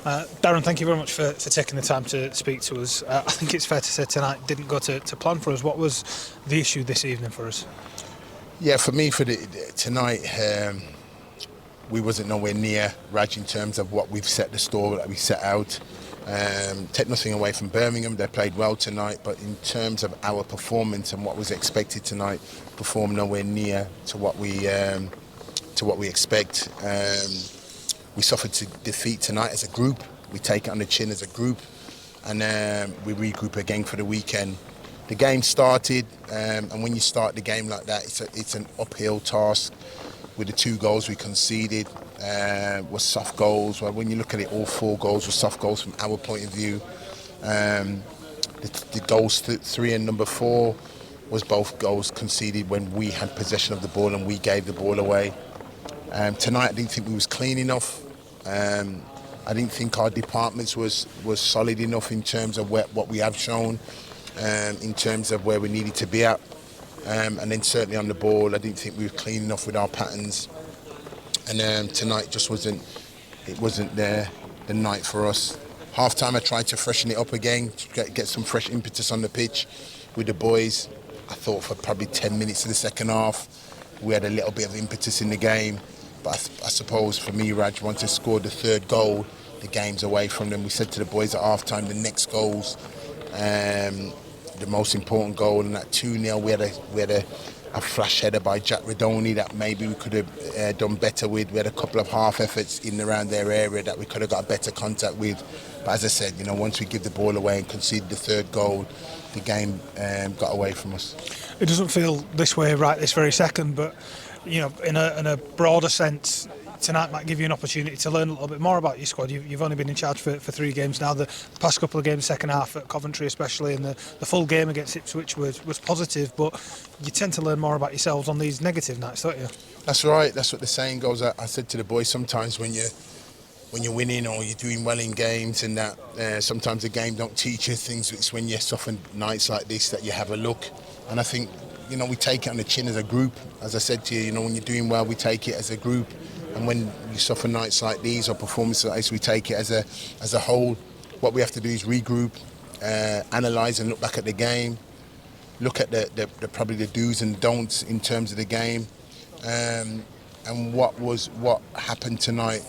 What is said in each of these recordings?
Darren, thank you very much for taking the time to speak to us. I think it's fair to say tonight didn't go to plan for us. What was the issue this evening for us? Yeah, for me, tonight, we wasn't nowhere near Raj in terms of what we've set the store that we set out. Take nothing away from Birmingham, they played well tonight, but in terms of our performance and what was expected tonight, performed nowhere near to what we expect. We suffered defeat tonight as a group. We take it on the chin as a group, and we regroup again for the weekend. The game started, and when you start the game like that, it's an uphill task. With the 2 goals we conceded, were soft goals. Well, when you look at it, all 4 goals were soft goals from our point of view. The goals 3 and number 4 was both goals conceded when we had possession of the ball and we gave the ball away. Tonight, I didn't think we was clean enough. I didn't think our departments was solid enough in terms of what we have shown, in terms of where we needed to be at. And then certainly on the ball, I didn't think we were clean enough with our patterns. And tonight just wasn't the night for us. Half time, I tried to freshen it up again, to get some fresh impetus on the pitch with the boys. I thought for probably 10 minutes of the second half, we had a little bit of impetus in the game. But I suppose for me, Raj, once they scored the 3rd goal, the game's away from them. We said to the boys at half time, the next goal's the most important goal, and that 2-0, we had a flash header by Jack Redoni that maybe we could have done better with. We had a couple of half efforts in and around their area that we could have got better contact with. But as I said, once we give the ball away and concede the 3rd goal, the game got away from us. It doesn't feel this way right this very second, but in a broader sense, tonight might give you an opportunity to learn a little bit more about your squad. You've only been in charge for 3 games now. The past couple of games, second half at Coventry especially, and the full game against Ipswich was positive, but you tend to learn more about yourselves on these negative nights, don't you? That's right. That's what the saying goes. I said to the boys, sometimes when you're winning or you're doing well in games, and that sometimes the game don't teach you things. It's when you suffer nights like this that you have a look. And I think we take it on the chin as a group. As I said to you, when you're doing well, we take it as a group. And when you suffer nights like these or performances like this, we take it as a whole. What we have to do is regroup, analyse and look back at the game, look at the probably the do's and don'ts in terms of the game, and what happened tonight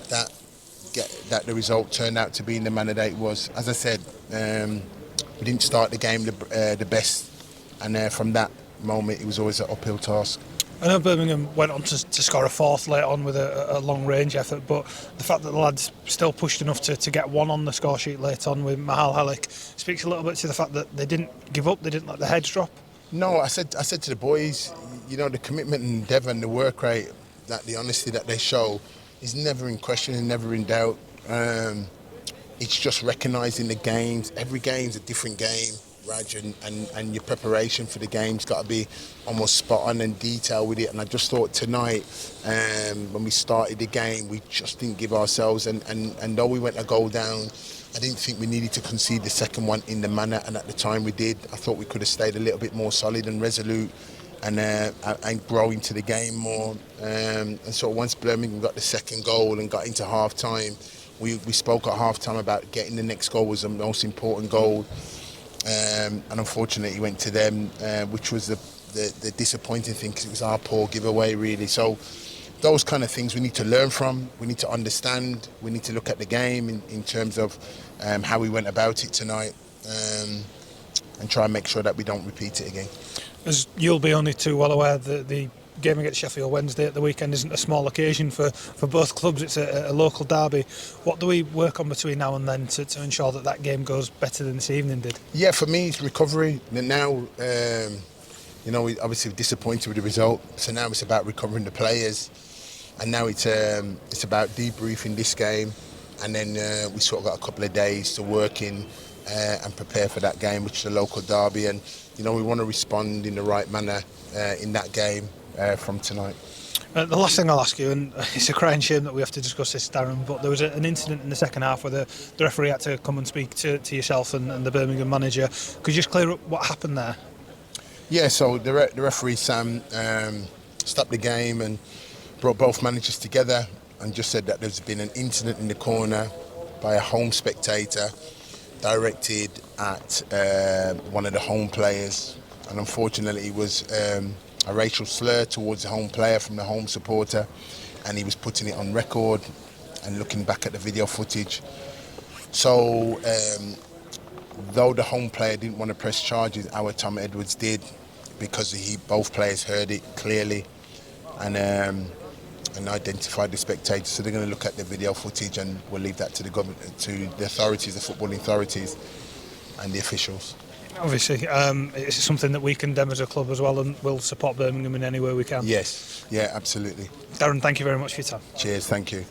that the result turned out to be in the manner that it was. As I said, we didn't start the game the best, and from that moment it was always an uphill task. I know Birmingham went on to score a 4th late on with a long-range effort, but the fact that the lads still pushed enough to get 1 on the score sheet late on with Mahal Halik speaks a little bit to the fact that they didn't give up, they didn't let the heads drop. No, I said to the boys, the commitment and endeavour and the work rate, that the honesty that they show is never in question and never in doubt. It's just recognising the games. Every game's a different game, Raj, and your preparation for the game's got to be almost spot on and detailed with it. And I just thought tonight, when we started the game, we just didn't give ourselves. And though we went a goal down, I didn't think we needed to concede the second one in the manner. And at the time we did. I thought we could have stayed a little bit more solid and resolute and grow into the game more. And so once Birmingham got the second goal and got into half time, we spoke at half time about getting the next goal was the most important goal. And unfortunately it went to them, which was the disappointing thing, because it was our poor giveaway really. So those kind of things we need to learn from, we need to understand, we need to look at the game in terms of how we went about it tonight, and try and make sure that we don't repeat it again. As you'll be only too well aware, the game against Sheffield Wednesday at the weekend isn't a small occasion for both clubs. It's a local derby. What do we work on between now and then to ensure that game goes better than this evening did? Yeah, for me it's recovery. Now, we obviously disappointed with the result, so now it's about recovering the players, and now it's about debriefing this game, and then we sort of got a couple of days to work in and prepare for that game, which is a local derby, and we want to respond in the right manner in that game from tonight. The last thing I'll ask you, and it's a crying shame that we have to discuss this, Darren, but there was an incident in the second half where the referee had to come and speak to yourself and the Birmingham manager. Could you just clear up what happened there? Yeah, so the referee, Sam, stopped the game and brought both managers together and just said that there's been an incident in the corner by a home spectator, directed at one of the home players, and unfortunately it was a racial slur towards the home player from the home supporter, and he was putting it on record and looking back at the video footage. So though the home player didn't want to press charges, our Tom Edwards did, because both players heard it clearly and identified the spectators. So they're going to look at the video footage, and we'll leave that to the government, to the authorities, the footballing authorities and the officials. Obviously, it's something that we condemn as a club as well, and we'll support Birmingham in any way we can. Yes, yeah, absolutely. Darren, thank you very much for your time. Cheers, thank you.